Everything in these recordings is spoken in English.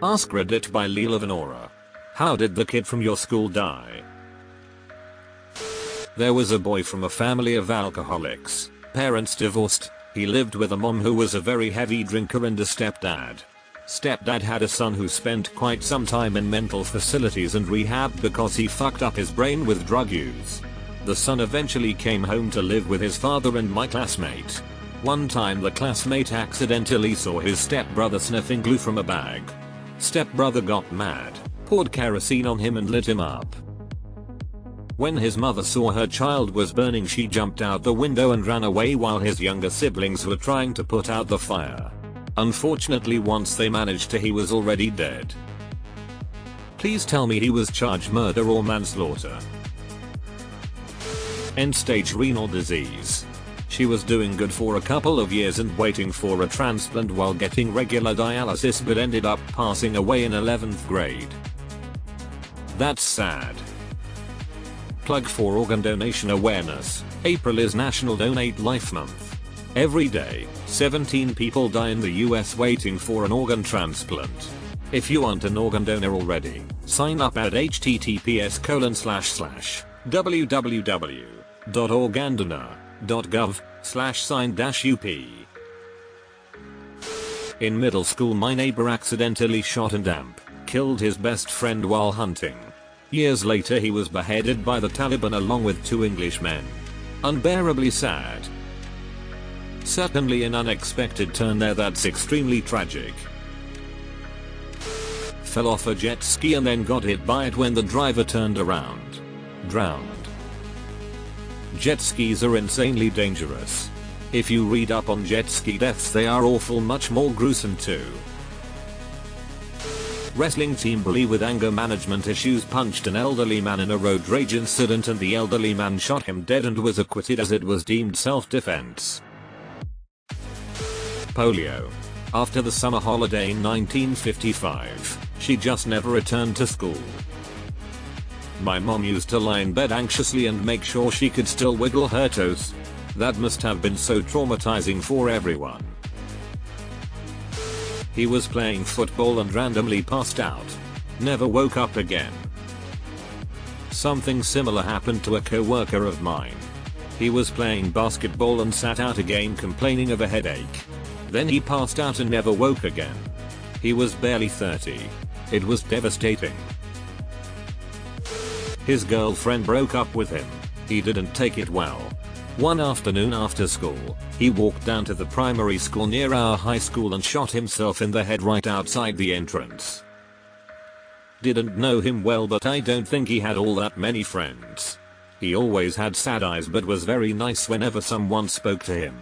AskReddit by Leela Venora. How did the kid from your school die? There was a boy from a family of alcoholics. Parents divorced. He lived with a mom who was a very heavy drinker and a stepdad. Stepdad had a son who spent quite some time in mental facilities and rehab because he fucked up his brain with drug use. The son eventually came home to live with his father and my classmate. One time the classmate accidentally saw his stepbrother sniffing glue from a bag. Stepbrother got mad, poured kerosene on him and lit him up. When his mother saw her child was burning, she jumped out the window and ran away while his younger siblings were trying to put out the fire. Unfortunately, once they managed to, he was already dead. Please tell me he was charged murder or manslaughter. End-stage renal disease. She was doing good for a couple of years and waiting for a transplant while getting regular dialysis, but ended up passing away in 11th grade. That's sad. Plug for organ donation awareness. April is National Donate Life Month. Every day, 17 people die in the US waiting for an organ transplant. If you aren't an organ donor already, sign up at https://www.organdonor.gov/sign-up. In middle school, my neighbor accidentally shot and killed his best friend while hunting. Years later he was beheaded by the Taliban along with 2 Englishmen. Unbearably sad. Certainly an unexpected turn there that's extremely tragic. Fell off a jet ski and then got hit by it when the driver turned around. Drowned. Jet skis are insanely dangerous. If you read up on jet ski deaths, they are awful much more gruesome too. Wrestling team bully with anger management issues punched an elderly man in a road rage incident and the elderly man shot him dead and was acquitted as it was deemed self-defense. Polio. After the summer holiday in 1955, she just never returned to school. My mom used to lie in bed anxiously and make sure she could still wiggle her toes. That must have been so traumatizing for everyone. He was playing football and randomly passed out. Never woke up again. Something similar happened to a co-worker of mine. He was playing basketball and sat out a game complaining of a headache. Then he passed out and never woke again. He was barely 30. It was devastating. His girlfriend broke up with him. He didn't take it well. One afternoon after school, he walked down to the primary school near our high school and shot himself in the head right outside the entrance. Didn't know him well, but I don't think he had all that many friends. He always had sad eyes but was very nice whenever someone spoke to him.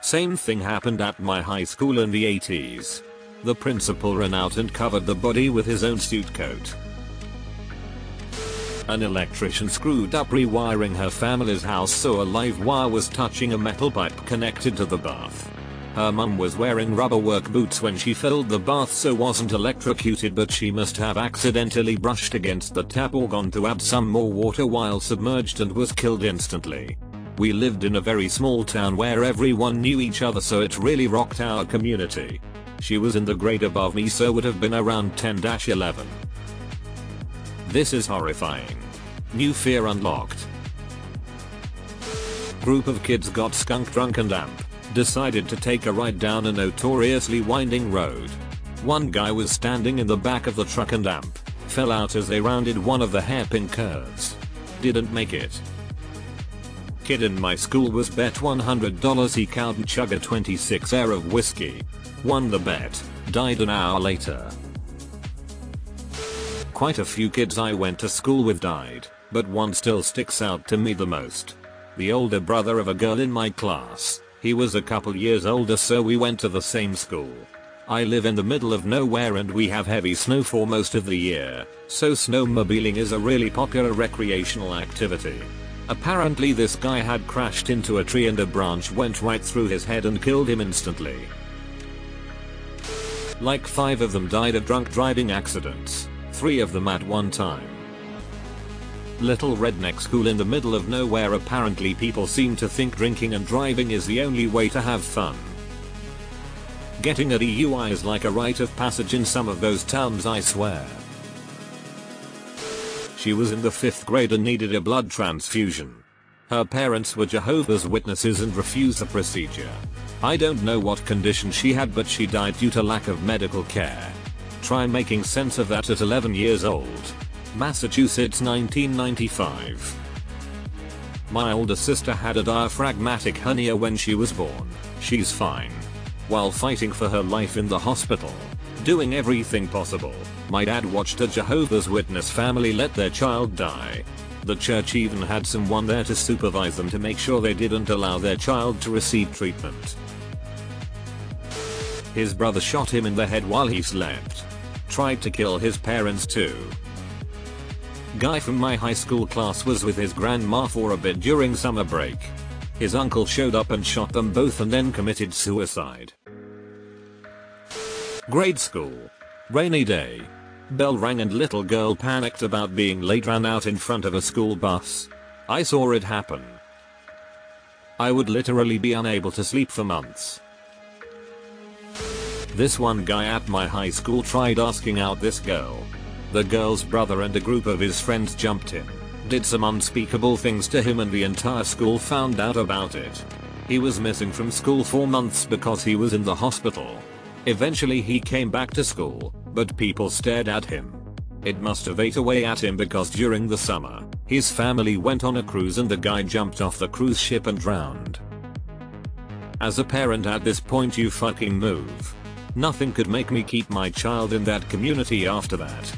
Same thing happened at my high school in the 80s. The principal ran out and covered the body with his own suit coat. An electrician screwed up rewiring her family's house so a live wire was touching a metal pipe connected to the bath. Her mum was wearing rubber work boots when she filled the bath so wasn't electrocuted, but she must have accidentally brushed against the tap or gone to add some more water while submerged and was killed instantly. We lived in a very small town where everyone knew each other, so it really rocked our community. She was in the grade above me, so would have been around 10-11. This is horrifying. New fear unlocked. Group of kids got skunk drunk and decided to take a ride down a notoriously winding road. One guy was standing in the back of the truck and fell out as they rounded one of the hairpin curves. Didn't make it. Kid in my school was bet $100 he can't chug a 26 air of whiskey. Won the bet, died an hour later. Quite a few kids I went to school with died, but one still sticks out to me the most. The older brother of a girl in my class. He was a couple years older, so we went to the same school. I live in the middle of nowhere and we have heavy snow for most of the year, so snowmobiling is a really popular recreational activity. Apparently this guy had crashed into a tree and a branch went right through his head and killed him instantly. Like 5 of them died of drunk driving accidents. 3 of them at one time. Little redneck school in the middle of nowhere. Apparently people seem to think drinking and driving is the only way to have fun. Getting a DUI is like a rite of passage in some of those towns, I swear. She was in the 5th grade and needed a blood transfusion. Her parents were Jehovah's Witnesses and refused the procedure. I don't know what condition she had, but she died due to lack of medical care. Try making sense of that at 11 years old. Massachusetts, 1995. My older sister had a diaphragmatic hernia when she was born. She's fine. While fighting for her life in the hospital, doing everything possible, my dad watched a Jehovah's Witness family let their child die. The church even had someone there to supervise them to make sure they didn't allow their child to receive treatment. His brother shot him in the head while he slept. Tried to kill his parents too. Guy from my high school class was with his grandma for a bit during summer break. His uncle showed up and shot them both and then committed suicide. Grade school. Rainy day. Bell rang and little girl panicked about being late, ran out in front of a school bus. I saw it happen. I would literally be unable to sleep for months. This one guy at my high school tried asking out this girl. The girl's brother and a group of his friends jumped him, did some unspeakable things to him, and the entire school found out about it. He was missing from school for months because he was in the hospital. Eventually he came back to school, but people stared at him. It must have ate away at him because during the summer, his family went on a cruise and the guy jumped off the cruise ship and drowned. As a parent at this point, you fucking move. Nothing could make me keep my child in that community after that.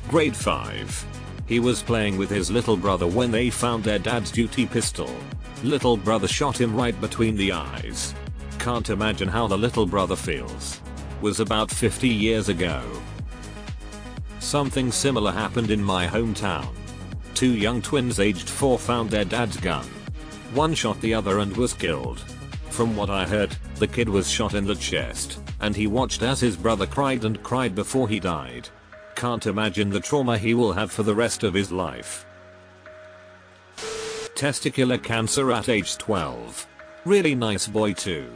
Grade 5. He was playing with his little brother when they found their dad's duty pistol. Little brother shot him right between the eyes. Can't imagine how the little brother feels. Was about 50 years ago. Something similar happened in my hometown. Two young twins aged 4 found their dad's gun. One shot the other and was killed. From what I heard, the kid was shot in the chest, and he watched as his brother cried and cried before he died. Can't imagine the trauma he will have for the rest of his life. Testicular cancer at age 12. Really nice boy too.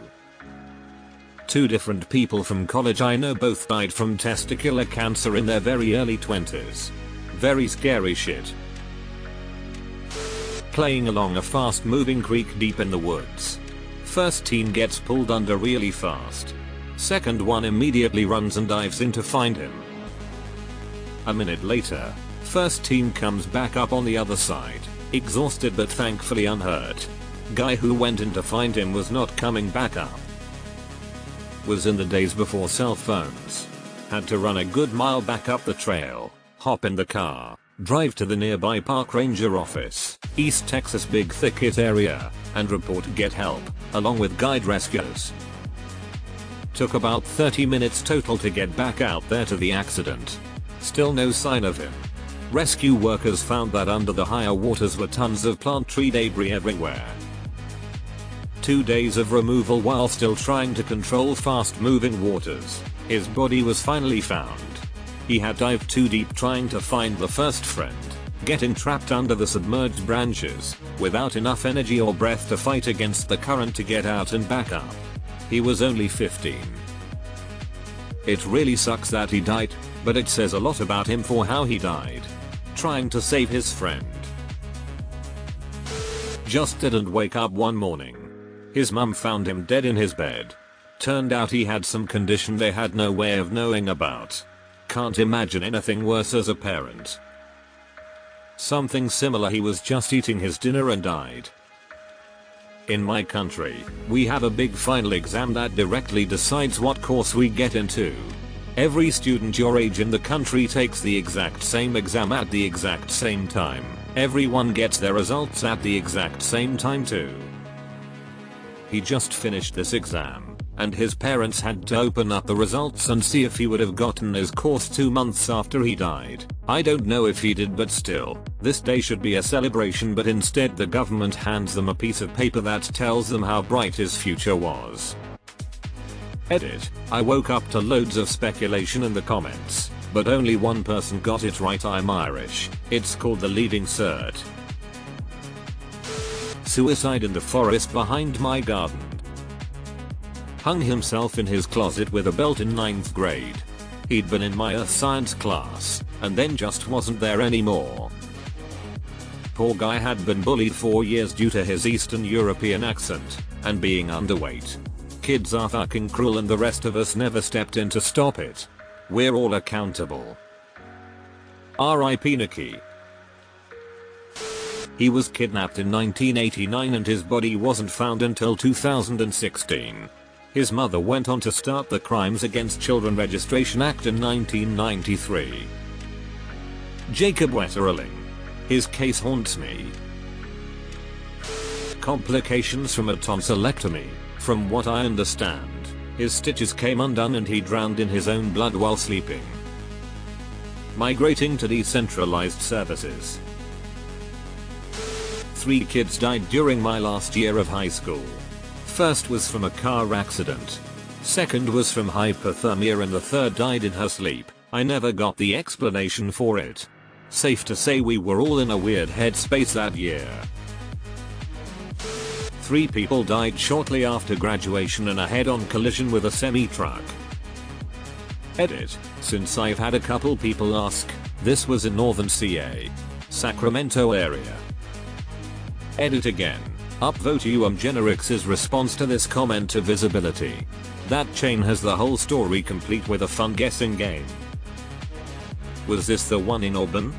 Two different people from college I know both died from testicular cancer in their very early 20s. Very scary shit. Playing along a fast moving creek deep in the woods. First teen gets pulled under really fast. Second one immediately runs and dives in to find him. A minute later, first teen comes back up on the other side, exhausted but thankfully unhurt. Guy who went in to find him was not coming back up. Was in the days before cell phones. Had to run a good mile back up the trail, hop in the car, drive to the nearby park ranger office, East Texas big thicket area, and report get help, along with guide rescuers. Took about 30 minutes total to get back out there to the accident. Still no sign of him. Rescue workers found that under the higher waters were tons of plant tree debris everywhere. 2 days of removal while still trying to control fast moving waters. His body was finally found. He had dived too deep trying to find the first friend, getting trapped under the submerged branches, without enough energy or breath to fight against the current to get out and back up. He was only 15. It really sucks that he died, but it says a lot about him for how he died. Trying to save his friend. Just didn't wake up one morning. His mum found him dead in his bed. Turned out he had some condition they had no way of knowing about. Can't imagine anything worse as a parent. Something similar, he was just eating his dinner and died. In my country, we have a big final exam that directly decides what course we get into. Every student your age in the country takes the exact same exam at the exact same time. Everyone gets their results at the exact same time too. He just finished this exam, and his parents had to open up the results and see if he would have gotten his course 2 months after he died. I don't know if he did, but still, this day should be a celebration, but instead the government hands them a piece of paper that tells them how bright his future was. Edit. I woke up to loads of speculation in the comments, but only one person got it right. I'm Irish. It's called the Leaving Cert. Suicide in the forest behind my garden. Hung himself in his closet with a belt in 9th grade. He'd been in my earth science class, and then just wasn't there anymore. Poor guy had been bullied for years due to his Eastern European accent, and being underweight. Kids are fucking cruel and the rest of us never stepped in to stop it. We're all accountable. R.I.P. Nikki. He was kidnapped in 1989 and his body wasn't found until 2016. His mother went on to start the Crimes Against Children Registration Act in 1993. Jacob Wetterling. His case haunts me. Complications from a tonsillectomy. From what I understand, his stitches came undone and he drowned in his own blood while sleeping. Migrating to decentralized services. 3 kids died during my last year of high school. First was from a car accident. Second was from hypothermia and the third died in her sleep. I never got the explanation for it. Safe to say we were all in a weird headspace that year. 3 people died shortly after graduation in a head-on collision with a semi-truck. Edit. Since I've had a couple people ask, this was in northern CA. Sacramento area. Edit again. Upvote Generix's response to this comment to visibility. That chain has the whole story complete with a fun guessing game. Was this the one in Auburn?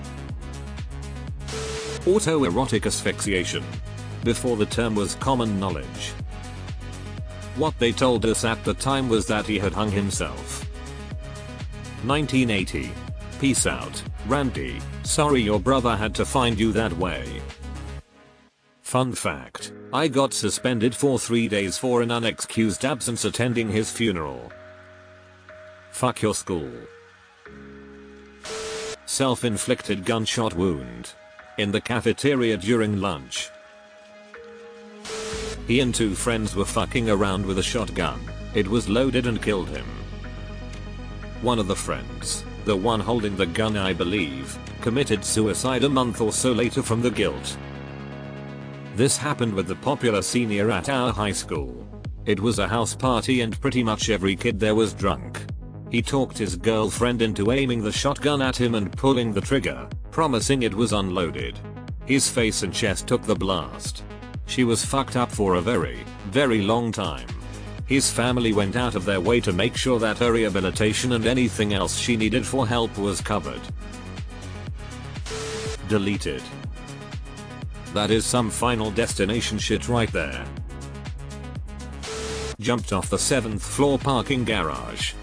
Autoerotic asphyxiation. Before the term was common knowledge. What they told us at the time was that he had hung himself. 1980. Peace out, Randy. Sorry your brother had to find you that way. Fun fact, I got suspended for 3 days for an unexcused absence attending his funeral. Fuck your school. Self-inflicted gunshot wound. In the cafeteria during lunch. He and 2 friends were fucking around with a shotgun. It was loaded and killed him. One of the friends, the one holding the gun I believe, committed suicide a month or so later from the guilt. This happened with the popular senior at our high school. It was a house party and pretty much every kid there was drunk. He talked his girlfriend into aiming the shotgun at him and pulling the trigger, promising it was unloaded. His face and chest took the blast. She was fucked up for a very, very long time. His family went out of their way to make sure that her rehabilitation and anything else she needed for help was covered. Deleted. That is some Final Destination shit right there. Jumped off the 7th floor parking garage.